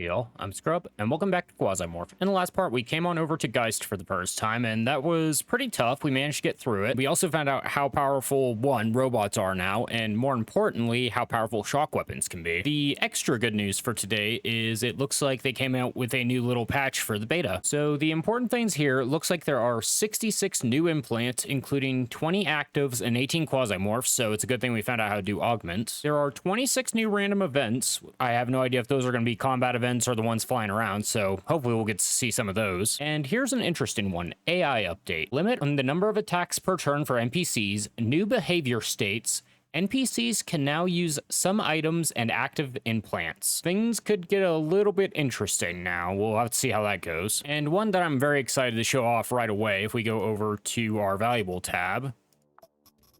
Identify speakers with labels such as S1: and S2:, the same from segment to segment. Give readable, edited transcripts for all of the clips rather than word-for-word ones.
S1: Hey y'all, I'm Scrub, and welcome back to Quasimorph. In the last part, we came on over to Geist for the first time, and that was pretty tough. We managed to get through it. We also found out how powerful, one, robots are now, and more importantly, how powerful shock weapons can be. The extra good news for today is it looks like they came out with a new little patch for the beta. So the important things here, it looks like there are 66 new implants, including 20 actives and 18 Quasimorphs, so it's a good thing we found out how to do augments. There are 26 new random events. I have no idea if those are going to be combat events are the ones flying around, so hopefully we'll get to see some of those. And here's an interesting one. AI update. Limit on the number of attacks per turn for NPCs, new behavior states, NPCs can now use some items and active implants. Things could get a little bit interesting now. We'll have to see how that goes. And one that I'm very excited to show off right away if we go over to our valuable tab.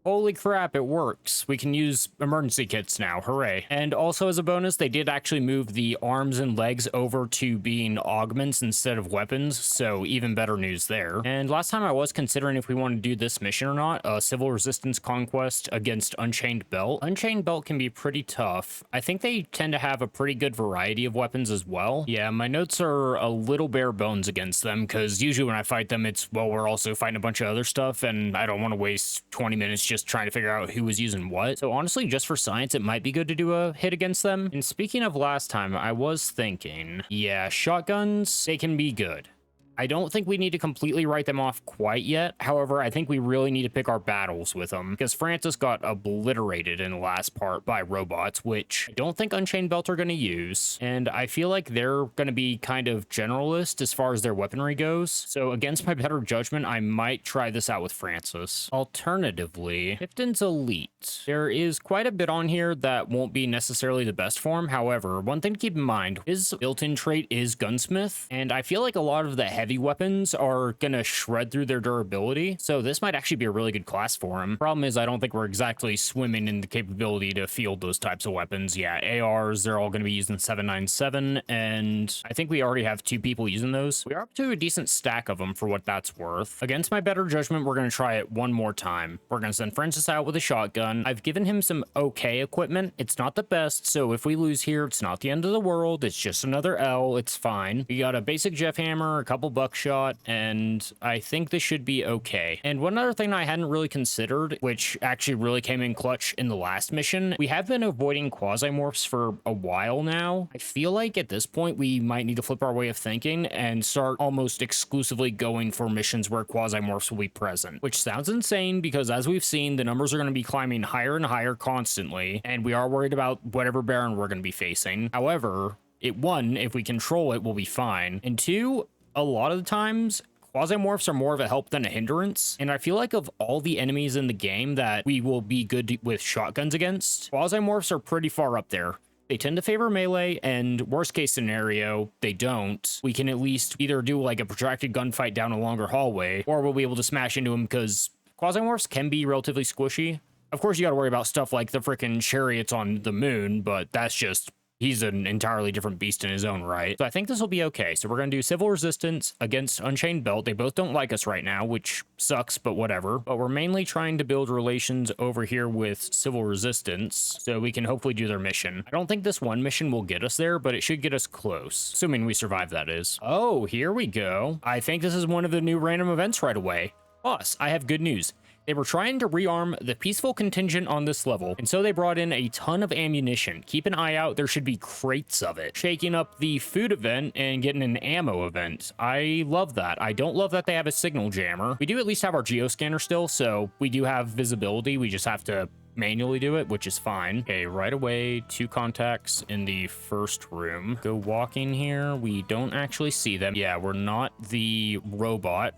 S1: Holy crap, it works. We can use emergency kits now, hooray. And also as a bonus, they did actually move the arms and legs over to being augments instead of weapons, so even better news there. And last time I was considering if we want to do this mission or not, a Civil Resistance Conquest against Unchained Belt. Unchained Belt can be pretty tough. I think they tend to have a pretty good variety of weapons as well. Yeah, my notes are a little bare bones against them, because usually when I fight them, it's, well, we're also fighting a bunch of other stuff, and I don't want to waste 20 minutes just trying to figure out who was using what. So honestly, just for science, it might be good to do a hit against them. And speaking of last time, I was thinking, yeah, shotguns, they can be good. I don't think we need to completely write them off quite yet. However, I think we really need to pick our battles with them, because Francis got obliterated in the last part by robots, which I don't think Unchained Belt are going to use. And I feel like they're going to be kind of generalist as far as their weaponry goes. So against my better judgment, I might try this out with Francis. Alternatively, Pifton's Elite. There is quite a bit on here that won't be necessarily the best form. However, one thing to keep in mind, his built-in trait is Gunsmith, and I feel like a lot of the heavy weapons are gonna shred through their durability, so this might actually be a really good class for him. Problem is, I don't think we're exactly swimming in the capability to field those types of weapons. Yeah, ARs, they're all gonna be using 797, and I think we already have 2 people using those. We are up to a decent stack of them for what that's worth. Against my better judgment, we're gonna try it one more time. We're gonna send Francis out with a shotgun. I've given him some okay equipment. It's not the best, so if we lose here, it's not the end of the world. It's just another L. It's fine. We got a basic Jeff hammer, a couple buckshot, and I think this should be okay. And one other thing I hadn't really considered, which actually really came in clutch in the last mission, we have been avoiding Quasimorphs for a while now. I feel like at this point we might need to flip our way of thinking and start almost exclusively going for missions where Quasimorphs will be present, which sounds insane because as we've seen, the numbers are going to be climbing higher and higher constantly, and we are worried about whatever Baron we're going to be facing. However, one, if we control it, we'll be fine, and two, a lot of the times, Quasimorphs are more of a help than a hindrance, and I feel like of all the enemies in the game that we will be good with shotguns against, Quasimorphs are pretty far up there. They tend to favor melee, and worst case scenario, they don't. We can at least either do like a protracted gunfight down a longer hallway, or we'll be able to smash into them because Quasimorphs can be relatively squishy. Of course, you gotta worry about stuff like the frickin' chariots on the moon, but that's just... he's an entirely different beast in his own right. So I think this will be okay. So we're going to do Civil Resistance against Unchained Belt. They both don't like us right now, which sucks, but whatever. But we're mainly trying to build relations over here with Civil Resistance so we can hopefully do their mission. I don't think this one mission will get us there, but it should get us close. Assuming we survive, that is. Oh, here we go. I think this is one of the new random events right away. Boss, I have good news. They were trying to rearm the peaceful contingent on this level, and so they brought in a ton of ammunition. Keep an eye out, there should be crates of it. Shaking up the food event and getting an ammo event. I love that. I don't love that they have a signal jammer. We do at least have our geoscanner still, so we do have visibility. We just have to manually do it, which is fine. Okay, right away, 2 contacts in the first room. Go walking here. We don't actually see them. Yeah, we're not the robot.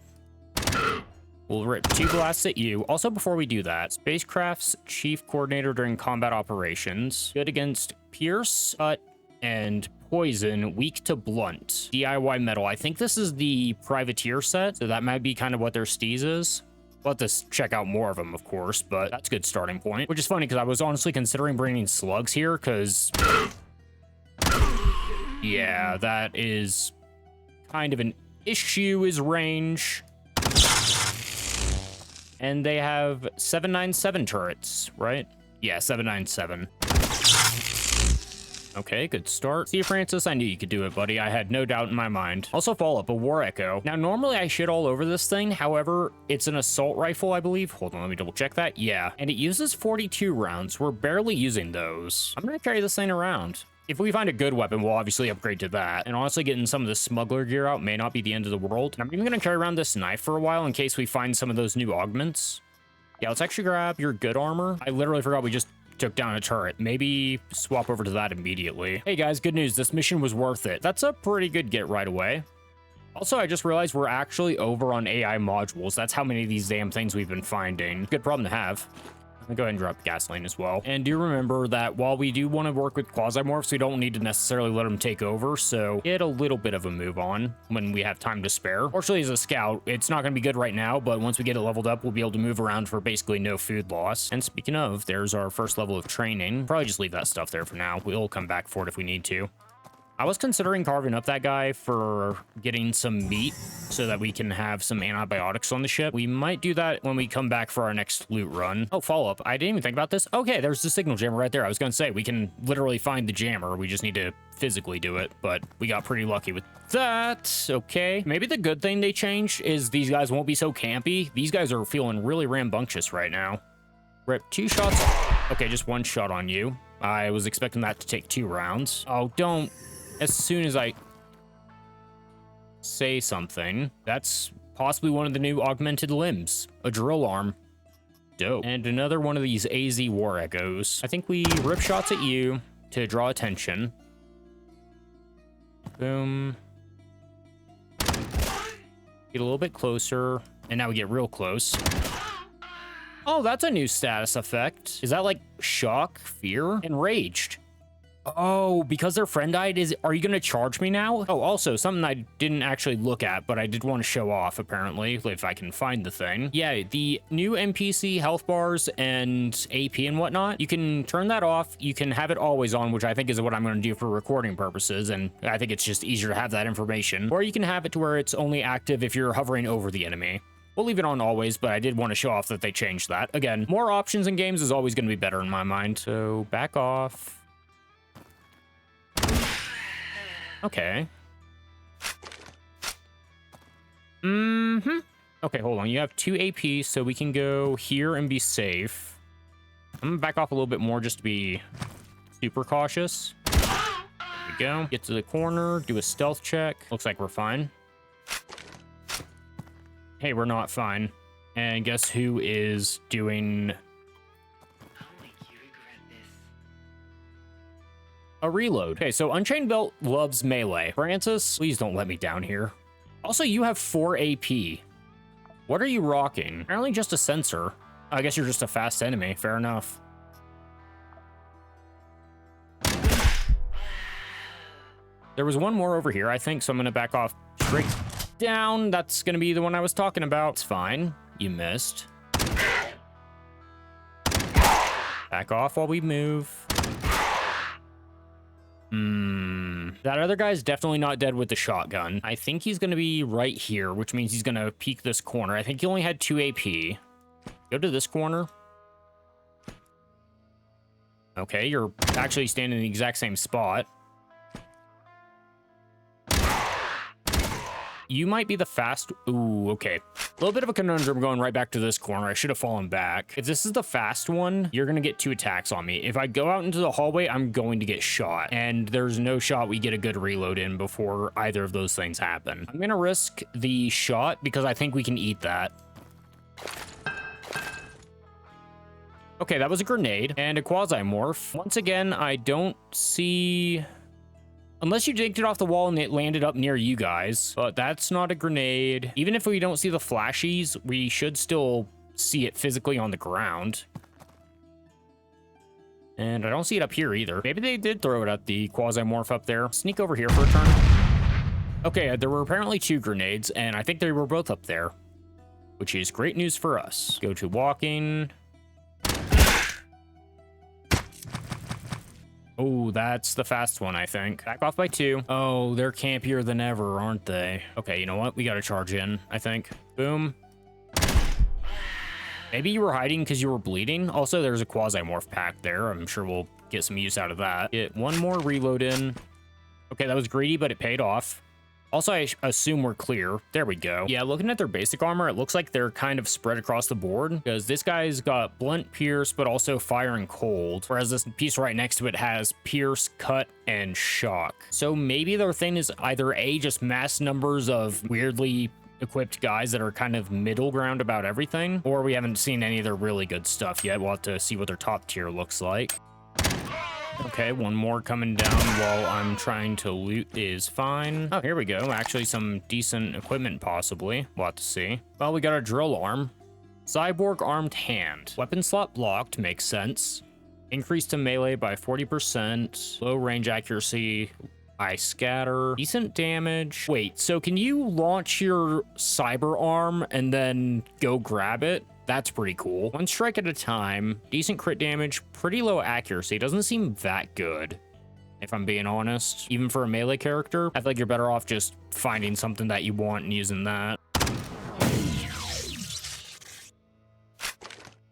S1: We'll rip 2 blasts at you. Also, before we do that, Spacecraft's chief coordinator during combat operations. Good against Pierce, Cut, and Poison. Weak to Blunt. DIY Metal. I think this is the Privateer set, so that might be kind of what their steez is. We'll have to check out more of them, of course, but that's a good starting point. Which is funny, because I was honestly considering bringing slugs here, because... yeah, that is kind of an issue, is range. And they have 797 turrets, right? Yeah, 797. Okay, good start. See, Francis, I knew you could do it, buddy. I had no doubt in my mind. Also, follow-up, a War Echo. Now, normally I shit all over this thing. However, it's an assault rifle, I believe. Hold on, let me double check that. Yeah, and it uses 42 rounds. We're barely using those. I'm gonna carry this thing around. If we find a good weapon, we'll obviously upgrade to that. And honestly, getting some of the smuggler gear out may not be the end of the world. And I'm even gonna carry around this knife for a while in case we find some of those new augments. Yeah, let's actually grab your good armor. I literally forgot we just took down a turret. Maybe swap over to that immediately. Hey guys, good news. This mission was worth it. That's a pretty good get right away. Also, I just realized we're actually over on AI modules. That's how many of these damn things we've been finding. Good problem to have. I'll go ahead and drop gasoline as well. And do remember that while we do want to work with Quasimorphs, we don't need to necessarily let them take over, so get a little bit of a move on when we have time to spare. Fortunately, as a scout, it's not going to be good right now, but once we get it leveled up, we'll be able to move around for basically no food loss. And speaking of, there's our first level of training. Probably just leave that stuff there for now. We'll come back for it if we need to. I was considering carving up that guy for getting some meat so that we can have some antibiotics on the ship. We might do that when we come back for our next loot run. Oh, follow-up. I didn't even think about this. Okay, there's the signal jammer right there. I was going to say, we can literally find the jammer. We just need to physically do it, but we got pretty lucky with that. Okay. Maybe the good thing they changed is these guys won't be so campy. These guys are feeling really rambunctious right now. Rip, 2 shots. Okay, just 1 shot on you. I was expecting that to take 2 rounds. Oh, don't. As soon as I say something, that's possibly one of the new augmented limbs, a drill arm. Dope. And another one of these AZ War Echoes. I think we rip shots at you to draw attention. Boom. Get a little bit closer, and now we get real close. Oh, that's a new status effect. Is that like shock, fear, enraged? Oh, because their friend died, are you gonna charge me now? Oh, also, something I didn't actually look at, but I did want to show off, apparently, if I can find the thing. Yeah, the new NPC health bars and AP and whatnot, you can turn that off. You can have it always on, which I think is what I'm gonna do for recording purposes, and I think it's just easier to have that information. Or you can have it to where it's only active if you're hovering over the enemy. We'll leave it on always, but I did want to show off that they changed that. Again, more options in games is always gonna be better in my mind, so back off. Okay. Okay, hold on. You have 2 AP, so we can go here and be safe. I'm gonna back off a little bit more just to be super cautious. There we go. Get to the corner, do a stealth check. Looks like we're fine. Hey, we're not fine. And guess who is doing a reload? Okay, so Unchained Belt loves melee. Francis, please don't let me down here. Also, you have 4 AP. What are you rocking? Apparently just a sensor. I guess you're just a fast enemy. Fair enough. There was one more over here, I think, so I'm gonna back off straight down. That's gonna be the one I was talking about. It's fine. You missed. Back off while we move. That other guy's definitely not dead with the shotgun. I think he's going to be right here, which means he's going to peek this corner. I think he only had 2 AP. Go to this corner. Okay, you're actually standing in the exact same spot. You might be the fast... Ooh, okay. A little bit of a conundrum going right back to this corner. I should have fallen back. If this is the fast one, you're going to get 2 attacks on me. If I go out into the hallway, I'm going to get shot. And there's no shot we get a good reload in before either of those things happen. I'm going to risk the shot because I think we can eat that. Okay, that was a grenade and a Quasimorph. Once again, I don't see... Unless you digged it off the wall and it landed up near you guys. But that's not a grenade. Even if we don't see the flashies, we should still see it physically on the ground. And I don't see it up here either. Maybe they did throw it at the Quasimorph up there. Sneak over here for a turn. Okay, there were apparently 2 grenades, and I think they were both up there, which is great news for us. Go to walking. Oh, that's the fast one, I think. Back off by 2. Oh, they're campier than ever, aren't they? Okay, you know what? We gotta charge in, I think. Boom. Maybe you were hiding because you were bleeding. Also, there's a Quasimorph pack there. I'm sure we'll get some use out of that. Get one more reload in. Okay, that was greedy, but it paid off. Also, I assume we're clear. There we go. Yeah, looking at their basic armor, it looks like they're kind of spread across the board because this guy's got blunt, pierce, but also fire and cold, whereas this piece right next to it has pierce, cut, and shock. So maybe their thing is either A, just mass numbers of weirdly equipped guys that are kind of middle ground about everything, or we haven't seen any of their really good stuff yet. We'll have to see what their top tier looks like. Okay, one more coming down while I'm trying to loot is fine. Oh, here we go. Actually, some decent equipment, possibly. We'll have to see. Well, we got a drill arm. Cyborg armed hand. Weapon slot blocked, makes sense. Increase to melee by 40%. Low range accuracy. Eye scatter. Decent damage. Wait, so can you launch your cyber arm and then go grab it? That's pretty cool. One strike at a time, decent crit damage, pretty low accuracy. Doesn't seem that good, if I'm being honest. Even for a melee character, I feel like you're better off just finding something that you want and using that.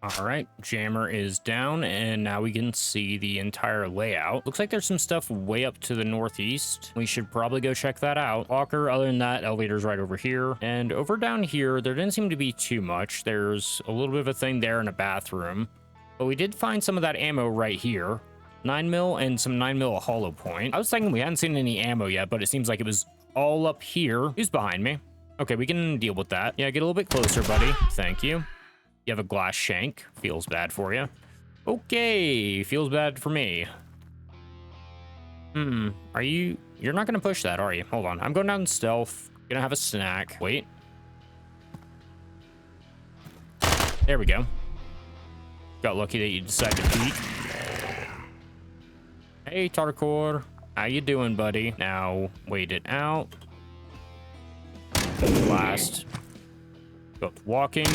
S1: All right, jammer is down, and now we can see the entire layout. Looks like there's some stuff way up to the northeast. We should probably go check that out. Walker, other than that, elevator's right over here. And over down here, there didn't seem to be too much. There's a little bit of a thing there in a bathroom. But we did find some of that ammo right here. 9mm and some 9mm hollow point. I was thinking we hadn't seen any ammo yet, but it seems like it was all up here. Who's behind me? Okay, we can deal with that. Yeah, get a little bit closer, buddy. Thank you. You have a glass shank. Feels bad for you. Okay, feels bad for me. Are you... You're not gonna push that, are you? Hold on. I'm going down stealth. Gonna have a snack. Wait. There we go. Got lucky that you decided to peek. Hey, Tarkor. How you doing, buddy? Now, wait it out. Last. Go walking.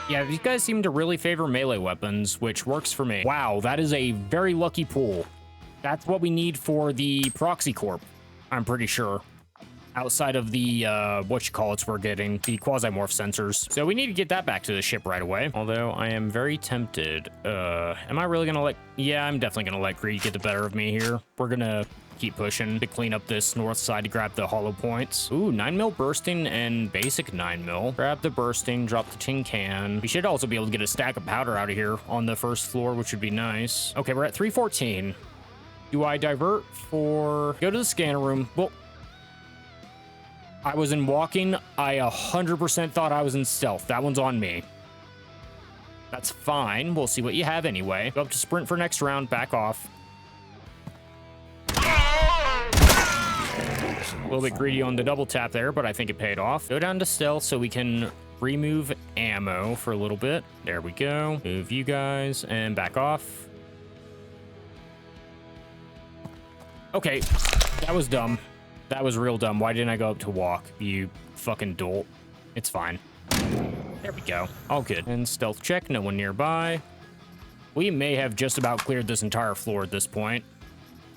S1: Yeah, these guys seem to really favor melee weapons, which works for me. Wow, that is a very lucky pull. That's what we need for the proxy corp, I'm pretty sure. Outside of the, whatchamacallits we're getting, the Quasimorph sensors. So we need to get that back to the ship right away. Although I am very tempted. Am I really gonna let... Yeah, I'm definitely gonna let Greed get the better of me here. We're gonna keep pushing to clean up this north side to grab the hollow points. Ooh, 9mm bursting and basic 9mm. Grab the bursting, drop the tin can. We should also be able to get a stack of powder out of here on the first floor, which would be nice. Okay, we're at 314. Do I divert for... Go to the scanner room. Well, I was in walking. I 100% thought I was in stealth. That one's on me. That's fine. We'll see what you have anyway. Go up to sprint for next round. Back off. A little bit greedy on the double tap there, but I think it paid off. Go down to stealth so we can remove ammo for a little bit. There we go. Move you guys and back off. Okay, that was dumb. That was real dumb. Why didn't I go up to walk? You fucking dolt. It's fine. There we go. All good. And stealth check. No one nearby. We may have just about cleared this entire floor at this point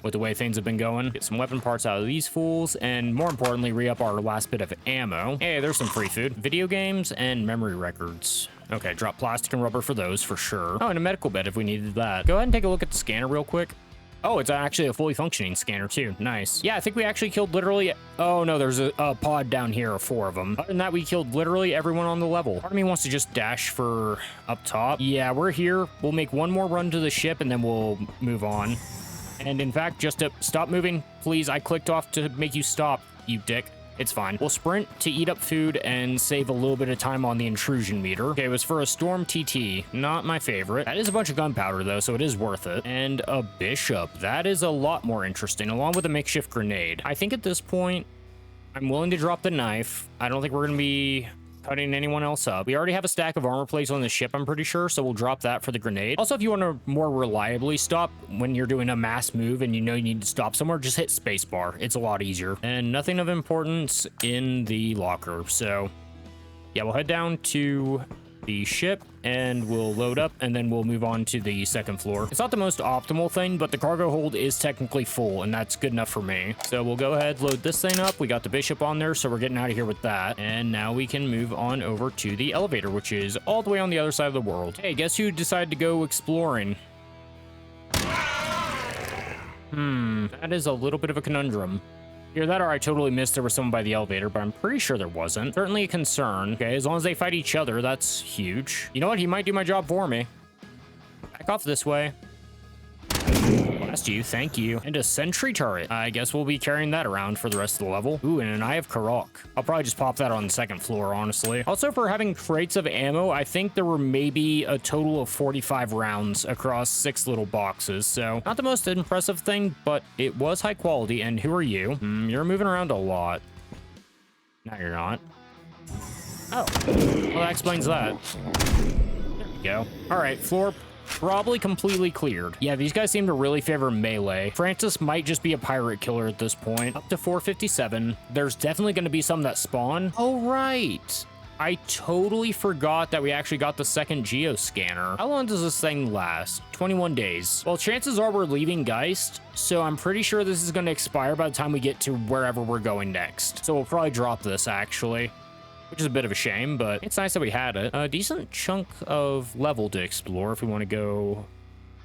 S1: with the way things have been going. Get some weapon parts out of these fools, and more importantly, re-up our last bit of ammo. Hey, there's some free food. Video games and memory records. Okay, drop plastic and rubber for those for sure. Oh, and a medical bed if we needed that. Go ahead and take a look at the scanner real quick. Oh, it's actually a fully functioning scanner too. Nice. Yeah, I think we actually killed literally... Oh, no, there's a pod down here of 4 of them. Other than that, we killed literally everyone on the level. Part of me wants to just dash for up top. Yeah, we're here. We'll make one more run to the ship, and then we'll move on. And in fact, just to stop moving, please. I clicked off to make you stop, you dick. It's fine. We'll sprint to eat up food and save a little bit of time on the intrusion meter. Okay, it was for a Storm TT. Not my favorite. That is a bunch of gunpowder, though, so it is worth it. And a bishop. That is a lot more interesting, along with a makeshift grenade. I think at this point, I'm willing to drop the knife. I don't think we're going to be cutting anyone else up. We already have a stack of armor plates on the ship, I'm pretty sure, so we'll drop that for the grenade. Also, if you want to more reliably stop when you're doing a mass move and you know you need to stop somewhere, just hit spacebar. It's a lot easier. And nothing of importance in the locker, so yeah, we'll head down to the ship and we'll load up and then we'll move on to the second floor. It's not the most optimal thing, but the cargo hold is technically full and that's good enough for me. So we'll go ahead, load this thing up. We got the bishop on there, so we're getting out of here with that. And now we can move on over to the elevator, which is all the way on the other side of the world. Hey, guess who decided to go exploring? That is a little bit of a conundrum. Either that or I totally missed there was someone by the elevator, but I'm pretty sure there wasn't. Certainly a concern. Okay, as long as they fight each other, that's huge. You know what? He might do my job for me. Back off this way. Blast you, thank you. And a sentry turret. I guess we'll be carrying that around for the rest of the level. Ooh, and an Eye of Karok. I'll probably just pop that on the second floor, honestly. Also, for having crates of ammo, I think there were maybe a total of 45 rounds across 6 little boxes. So, not the most impressive thing, but it was high quality. And who are you? You're moving around a lot. No, you're not. Oh, well, that explains that. There we go. All right, floor probably completely cleared. Yeah, these guys seem to really favor melee. Francis might just be a pirate killer at this point. Up to 457. There's definitely going to be some that spawn. Oh, right. I totally forgot that we actually got the second geoscanner. How long does this thing last? 21 days. Well, chances are we're leaving Geist, so I'm pretty sure this is going to expire by the time we get to wherever we're going next. So we'll probably drop this, actually. Which is a bit of a shame, but it's nice that we had it. A decent chunk of level to explore if we want to go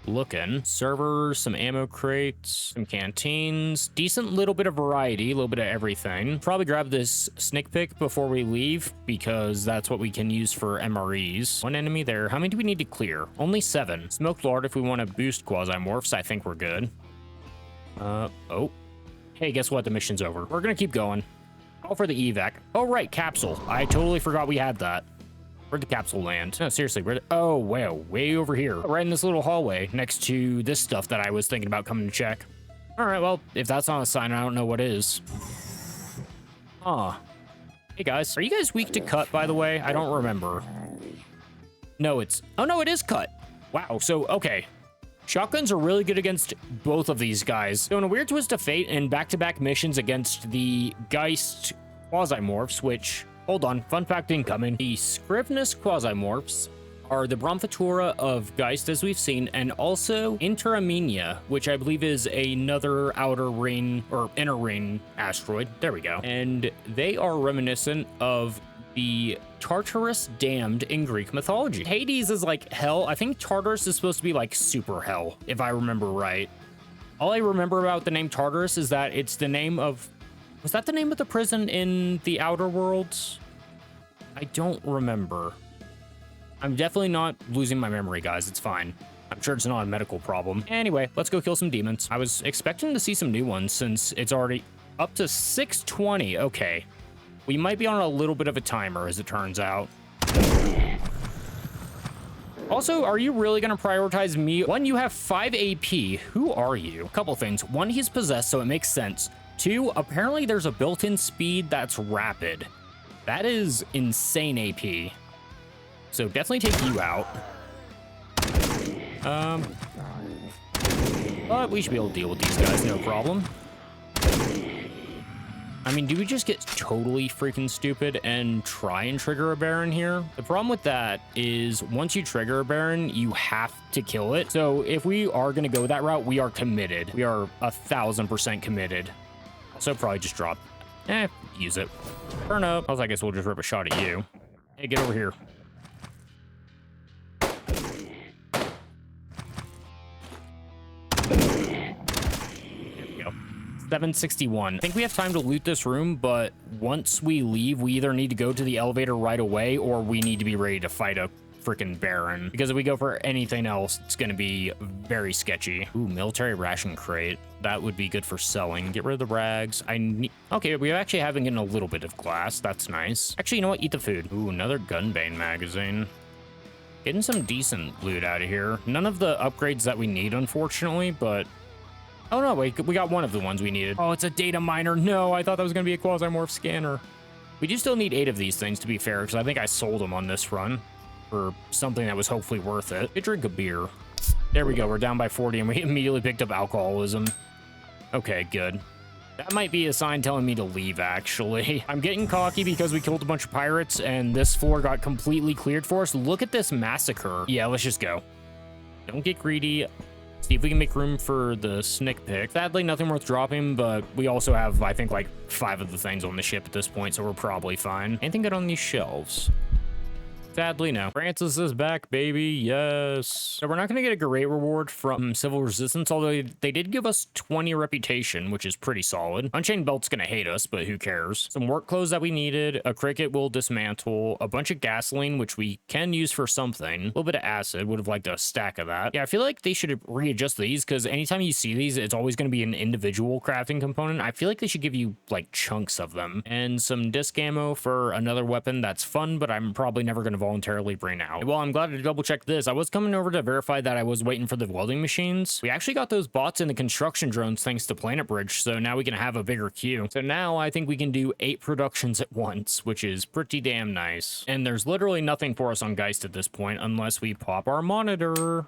S1: looking. Servers, some ammo crates, some canteens, decent little bit of variety, a little bit of everything. Probably grab this sneak pick before we leave because that's what we can use for MREs. One enemy there. How many do we need to clear? Only 7. Scrublorde if we want to boost Quasimorphs. I think we're good. Oh. Hey, guess what? The mission's over. We're gonna keep going. All for the evac. Oh, right, capsule. I totally forgot we had that. Where'd the capsule land? No, seriously, oh, wow, way over here. Right in this little hallway next to this stuff that I was thinking about coming to check. All right, well, if that's not a sign, I don't know what is. Huh. Hey, guys. Are you guys weak to cut, by the way? I don't remember. No, it's... Oh, no, it is cut. Wow, so, okay. Shotguns are really good against both of these guys. So in a weird twist of fate and back-to-back missions against the Geist Quasimorphs, which, hold on, fun fact incoming. The Scrivenus Quasimorphs are the Bromfatura of Geist, as we've seen, and also Interamenia, which I believe is another outer ring, or inner ring asteroid. There we go. And they are reminiscent of the Tartarus Damned in Greek mythology. Hades is like hell. I think Tartarus is supposed to be like super hell, if I remember right. All I remember about the name Tartarus is that it's the name of... Was that the name of the prison in the Outer Worlds? I don't remember. I'm definitely not losing my memory, guys. It's fine. I'm sure it's not a medical problem. Anyway, let's go kill some demons. I was expecting to see some new ones since it's already up to 620. Okay. We might be on a little bit of a timer, as it turns out. Also, are you really going to prioritize me? One, you have 5 AP. Who are you? A couple things. One, he's possessed, so it makes sense. 2, apparently there's a built-in speed that's rapid. That is insane AP. So definitely take you out. But we should be able to deal with these guys, no problem. I mean, do we just get totally freaking stupid and try and trigger a Baron here? The problem with that is once you trigger a Baron, you have to kill it. So if we are going to go that route, we are committed. We are 1000% committed. So probably just drop. Use it. Turn up. I guess we'll just rip a shot at you. Hey, get over here. 761. I think we have time to loot this room, but once we leave, we either need to go to the elevator right away or we need to be ready to fight a freaking Baron. Because if we go for anything else, it's going to be very sketchy. Ooh, military ration crate. That would be good for selling. Get rid of the rags. Okay, we actually have been getting a little bit of glass. That's nice. Actually, you know what? Eat the food. Ooh, another Gunbane magazine. Getting some decent loot out of here. None of the upgrades that we need, unfortunately, but... Oh, no, wait, we got one of the ones we needed. Oh, it's a data miner. No, I thought that was going to be a Quasimorph scanner. We do still need 8 of these things, to be fair, because I think I sold them on this run for something that was hopefully worth it. Get drink a beer. There we go. We're down by 40, and we immediately picked up alcoholism. Okay, good. That might be a sign telling me to leave, actually. I'm getting cocky because we killed a bunch of pirates and this floor got completely cleared for us. Look at this massacre. Yeah, let's just go. Don't get greedy. See if we can make room for the snick pick. Sadly, nothing worth dropping, but we also have, I think, like 5 of the things on the ship at this point, so we're probably fine. Anything good on these shelves? Sadly, no. Francis is back, baby. Yes. So we're not going to get a great reward from Civil Resistance, although they did give us 20 reputation, which is pretty solid. Unchained Belt's going to hate us, but who cares? Some work clothes that we needed. A cricket will dismantle. A bunch of gasoline, which we can use for something. A little bit of acid. Would have liked a stack of that. Yeah, I feel like they should readjust these, because anytime you see these, it's always going to be an individual crafting component. I feel like they should give you, like, chunks of them. And some disc ammo for another weapon that's fun, but I'm probably never going to voluntarily bring out. Well, I'm glad to double check this. I was coming over to verify that I was waiting for the welding machines. We actually got those bots in the construction drones thanks to Planet Bridge, so now we can have a bigger queue. So now I think we can do 8 productions at once, which is pretty damn nice. And there's literally nothing for us on Geist at this point unless we pop our monitor.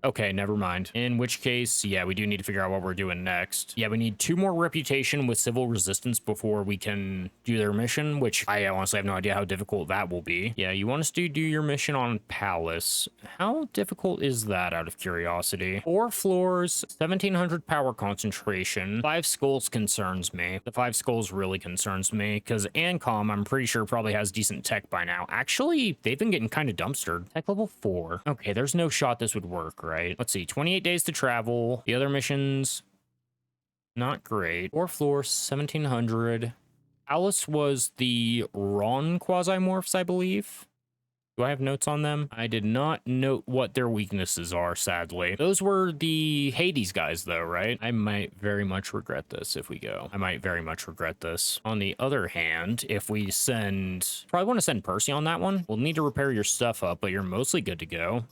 S1: Okay, never mind. In which case, yeah, we do need to figure out what we're doing next. Yeah, we need 2 more reputation with Civil Resistance before we can do their mission, which I honestly have no idea how difficult that will be. Yeah, you want us to do your mission on Palace. How difficult is that, out of curiosity? 4 floors, 1700 power concentration. 5 skulls concerns me. The 5 skulls really concerns me, because AnCom, I'm pretty sure, probably has decent tech by now. Actually, they've been getting kind of dumpstered. Tech level 4. Okay, there's no shot this would work, right? Let's see, 28 days to travel. The other missions, not great. 4 floors, 1700. Alice was the Ron Quasimorphs, I believe. Do I have notes on them? I did not note what their weaknesses are, sadly. Those were the Hades guys, though, right? I might very much regret this if we go. I might very much regret this. On the other hand, if we send... Probably want to send Percy on that one. We'll need to repair your stuff up, but you're mostly good to go.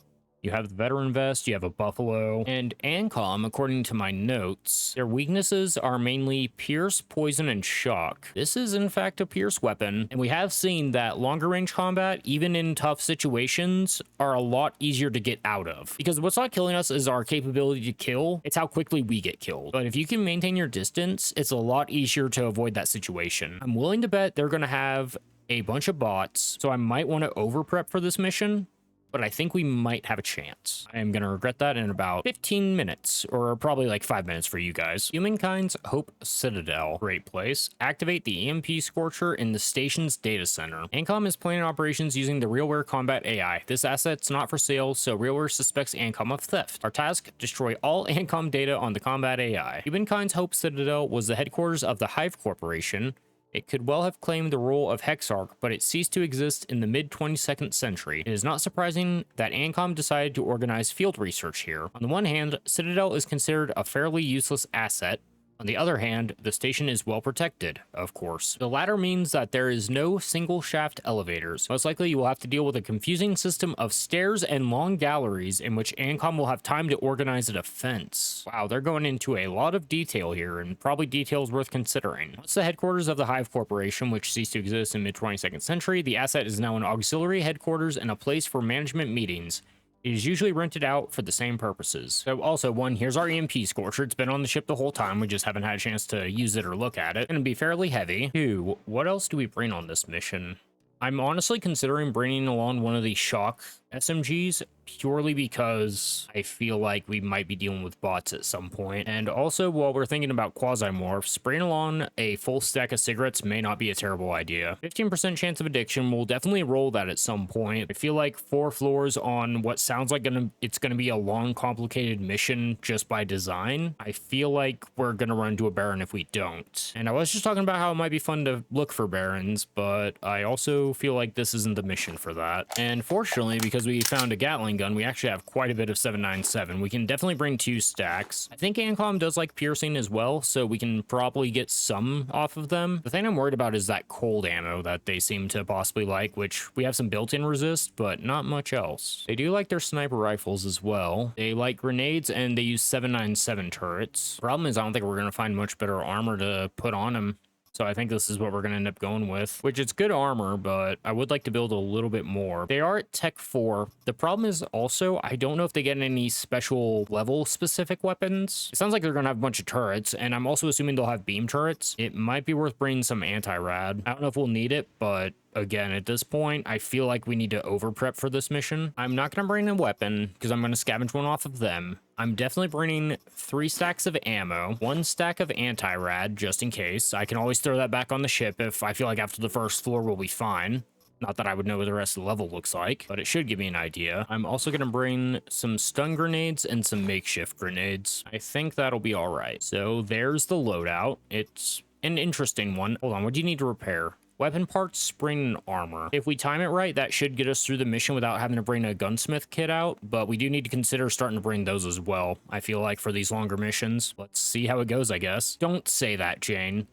S1: You have the veteran vest, you have a buffalo, and AnCom, according to my notes, their weaknesses are mainly pierce, poison, and shock. This is in fact a pierce weapon, and we have seen that longer range combat, even in tough situations, are a lot easier to get out of. Because what's not killing us is our capability to kill, it's how quickly we get killed. But if you can maintain your distance, it's a lot easier to avoid that situation. I'm willing to bet they're gonna have a bunch of bots, so I might want to over prep for this mission. But I think we might have a chance. I am going to regret that in about 15 minutes, or probably like 5 minutes for you guys. Humankind's Hope Citadel. Great place. Activate the EMP Scorcher in the station's data center. AnCom is planning operations using the RealWare combat AI. This asset's not for sale, so RealWare suspects AnCom of theft. Our task, destroy all AnCom data on the combat AI. Humankind's Hope Citadel was the headquarters of the Hive Corporation. It could well have claimed the role of Hexarch, but it ceased to exist in the mid-22nd century. It is not surprising that AnCom decided to organize field research here. On the one hand, Citadel is considered a fairly useless asset. On the other hand, the station is well protected, of course. The latter means that there is no single shaft elevators. Most likely you will have to deal with a confusing system of stairs and long galleries in which AnCom will have time to organize a defense. Wow, they're going into a lot of detail here, and probably details worth considering. It's the headquarters of the Hive Corporation, which ceased to exist in mid-22nd century. The asset is now an auxiliary headquarters and a place for management meetings. It is usually rented out for the same purposes. So also, here's our EMP Scorcher. It's been on the ship the whole time. We just haven't had a chance to use it or look at it. It's going to be fairly heavy. 2, what else do we bring on this mission? I'm honestly considering bringing along one of these shock SMGs purely because I feel like we might be dealing with bots at some point. And also, while we're thinking about Quasimorphs, bringing along a full stack of cigarettes may not be a terrible idea. 15% chance of addiction, we'll definitely roll that at some point. I feel like 4 floors on what sounds like it's gonna be a long, complicated mission just by design. I feel like we're gonna run into a Baron if we don't. And I was just talking about how it might be fun to look for Barons, but I also feel like this isn't the mission for that. And fortunately, because we found a Gatling gun, we actually have quite a bit of 797. We can definitely bring 2 stacks. I think AnCom does like piercing as well, so we can probably get some off of them. The thing I'm worried about is that cold ammo that they seem to possibly like, which we have some built-in resist, but not much else. They do like their sniper rifles as well. They like grenades, and they use 797 turrets. Problem is, I don't think we're going to find much better armor to put on them. So I think this is what we're going to end up going with, which is good armor, but I would like to build a little bit more. They are at Tech 4. The problem is also, I don't know if they get any special level specific weapons. It sounds like they're going to have a bunch of turrets, and I'm also assuming they'll have beam turrets. It might be worth bringing some anti-rad. I don't know if we'll need it, but again, at this point, I feel like we need to over prep for this mission. I'm not going to bring a weapon because I'm going to scavenge one off of them. I'm definitely bringing 3 stacks of ammo, 1 stack of anti-rad just in case. I can always throw that back on the ship if I feel like after the first floor we'll be fine. Not that I would know what the rest of the level looks like, but it should give me an idea. I'm also going to bring some stun grenades and some makeshift grenades. I think that'll be all right. So there's the loadout. It's an interesting one. Hold on, what do you need to repair? Weapon parts, spring, and armor. If we time it right, that should get us through the mission without having to bring a gunsmith kit out, but we do need to consider starting to bring those as well, I feel like, for these longer missions. Let's see how it goes, I guess. Don't say that, Jane.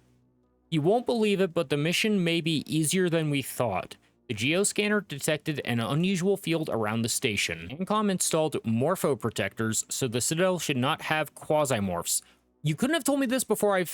S1: You won't believe it, but the mission may be easier than we thought. The geoscanner detected an unusual field around the station. AnCom installed morpho protectors, so the Citadel should not have Quasimorphs. You couldn't have told me this before I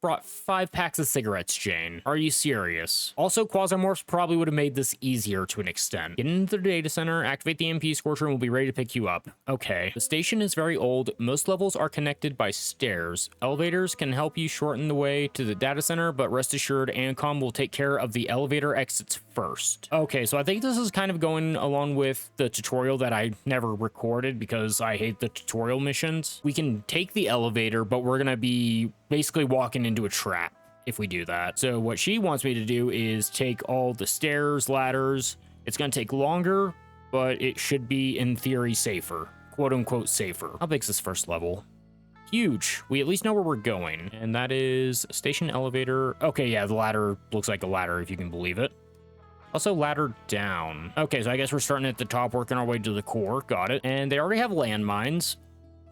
S1: brought 5 packs of cigarettes, Jane. Are you serious? Also, Quasimorphs probably would have made this easier to an extent. Get into the data center, activate the MP Scorcher, and we'll be ready to pick you up. Okay. The station is very old. Most levels are connected by stairs. Elevators can help you shorten the way to the data center, but rest assured, AnCom will take care of the elevator exits first. Okay, so I think this is kind of going along with the tutorial that I never recorded because I hate the tutorial missions. We can take the elevator, but we're gonna be basically walking into a trap if we do that. So what she wants me to do is take all the stairs, ladders. It's going to take longer, but it should be in theory safer, quote unquote safer. How big's this first level? Huge. We at least know where we're going, and that is station elevator. Okay, yeah, the ladder looks like a ladder if you can believe it. Also ladder down. Okay, so I guess we're starting at the top, working our way to the core. Got it. And they already have landmines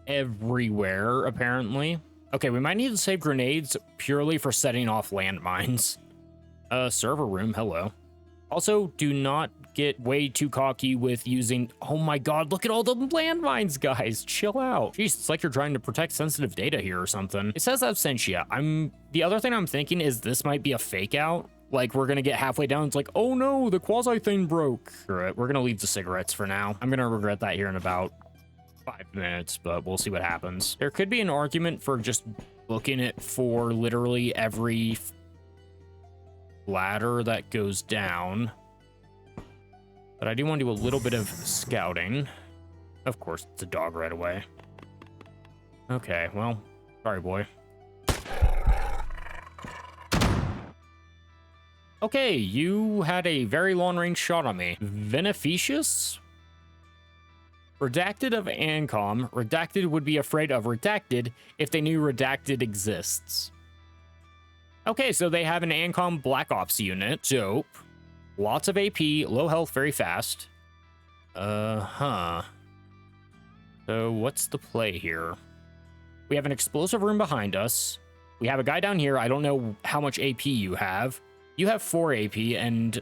S1: everywhere, apparently. Okay, we might need to save grenades purely for setting off landmines. Server room, hello. Also, do not get way too cocky with using... Oh my god, look at all the landmines, guys. Chill out. Jeez, it's like you're trying to protect sensitive data here or something. It says absentia. The other thing I'm thinking is this might be a fake out. Like, we're gonna get halfway down, it's like, oh no, the quasi thing broke. Screw it, we're gonna leave the cigarettes for now. I'm gonna regret that here in about 5 minutes, but we'll see what happens. There could be an argument for just booking it for literally every ladder that goes down. But I do want to do a little bit of scouting. Of course, it's a dog right away. Okay, well, sorry, boy. Okay, you had a very long-range shot on me. Beneficious? Redacted of AnCom. Redacted would be afraid of Redacted if they knew Redacted exists. Okay, so they have an AnCom Black Ops unit. Dope. Lots of AP, low health, very fast. So what's the play here? We have an explosive room behind us. We have a guy down here. I don't know how much AP you have. You have 4 AP, and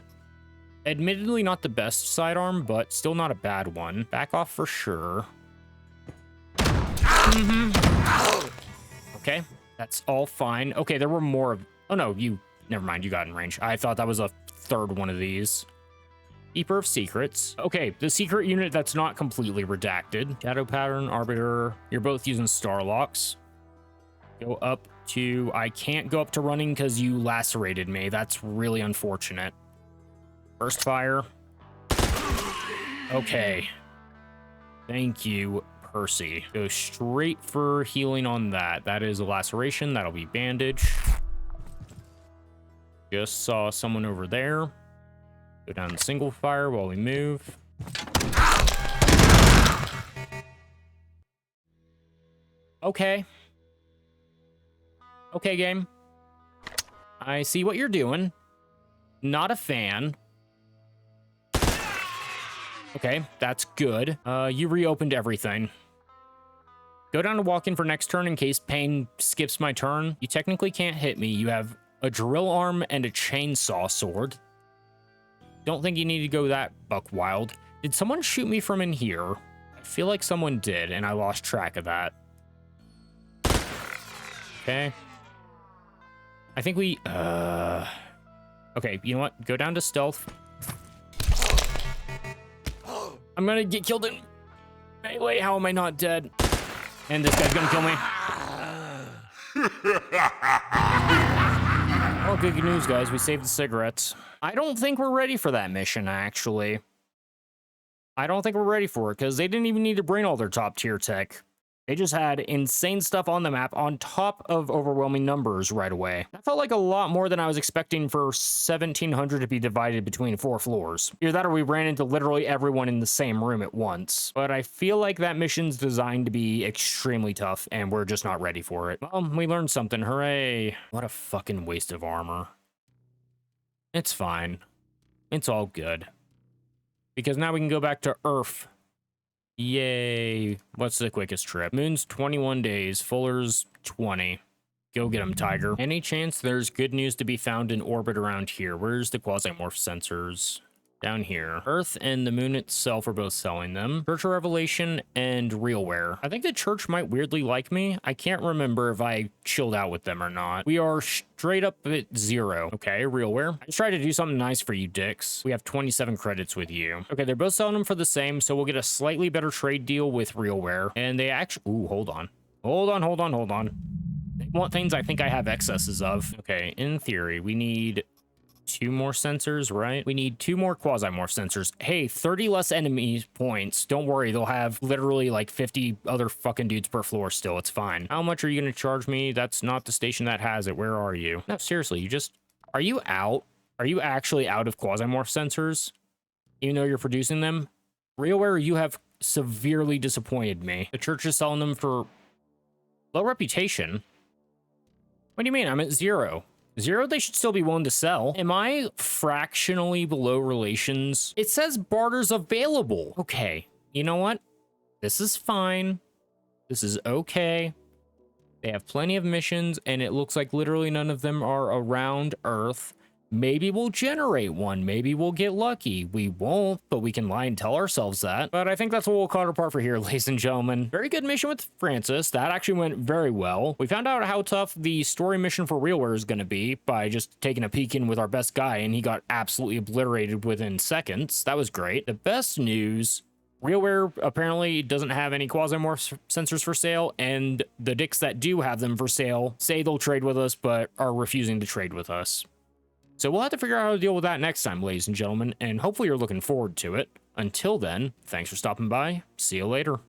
S1: admittedly not the best sidearm, but still not a bad one. Back off for sure. Okay, that's all fine. Okay, there were more of... Oh no, never mind, you got in range. I thought that was a third one of these. Keeper of Secrets. Okay, the secret unit that's not completely redacted. Shadow Pattern, Arbiter. You're both using Starlocks. Go up to... I can't go up to running because you lacerated me. That's really unfortunate. Burst fire. Okay. Thank you, Percy. Go straight for healing on that. That is a laceration. That'll be bandage. Just saw someone over there. Go down single fire while we move. Okay. Okay, game. I see what you're doing. Not a fan. Okay, that's good. You reopened everything. Go down to walk in for next turn in case Pain skips my turn. You technically can't hit me. You have a drill arm and a chainsaw sword. Don't think you need to go that buck wild. Did someone shoot me from in here? I feel like someone did, and I lost track of that. Okay. I think we, okay, you know what? Go down to stealth. I'm gonna get killed in melee. How am I not dead? And this guy's gonna kill me. Oh, good news, guys. We saved the cigarettes. I don't think we're ready for that mission, actually. I don't think we're ready for it, because they didn't even need to bring all their top-tier tech. They just had insane stuff on the map on top of overwhelming numbers right away. That felt like a lot more than I was expecting for 1,700 to be divided between 4 floors. Either that or we ran into literally everyone in the same room at once. But I feel like that mission's designed to be extremely tough, and we're just not ready for it. Well, we learned something. Hooray. What a fucking waste of armor. It's fine. It's all good. Because now we can go back to Earth. Yay. What's the quickest trip? Moon's 21 days. Fuller's 20. Go get him, Tiger. Any chance there's good news to be found in orbit around here? Where's the Quasimorph sensors? Down here. Earth and the moon itself are both selling them. Church of Revelation and RealWare. I think the church might weirdly like me. I can't remember if I chilled out with them or not. We are straight up at 0. Okay, RealWare. I just tried to do something nice for you, dicks. We have 27 credits with you. Okay, they're both selling them for the same, so we'll get a slightly better trade deal with RealWare. And they actually... Ooh, hold on. Hold on. They want things I think I have excesses of. Okay, in theory, we need 2 more sensors, right? We need 2 more Quasimorph sensors. Hey, 30 less enemy points. Don't worry, they'll have literally like 50 other fucking dudes per floor still. It's fine. How much are you gonna charge me? That's not the station that has it. Where are you? No, seriously, you just... Are you out? Are you actually out of Quasimorph sensors? Even though you're producing them? RealWare, you have severely disappointed me. The church is selling them for low reputation. What do you mean? I'm at 0. 0, they should still be willing to sell. Am I fractionally below relations? It says barter's available. Okay, you know what? This is fine. This is okay. They have plenty of missions, and it looks like literally none of them are around Earth. Maybe we'll generate one. Maybe we'll get lucky. We won't, but we can lie and tell ourselves that. But I think that's what we'll call it apart for here, ladies and gentlemen. Very good mission with Francis. That actually went very well. We found out how tough the story mission for RealWare is going to be by just taking a peek in with our best guy, and he got absolutely obliterated within seconds. That was great. The best news... RealWare apparently doesn't have any Quasimorph sensors for sale, and the dicks that do have them for sale say they'll trade with us, but are refusing to trade with us. So we'll have to figure out how to deal with that next time, ladies and gentlemen, and hopefully you're looking forward to it. Until then, thanks for stopping by. See you later.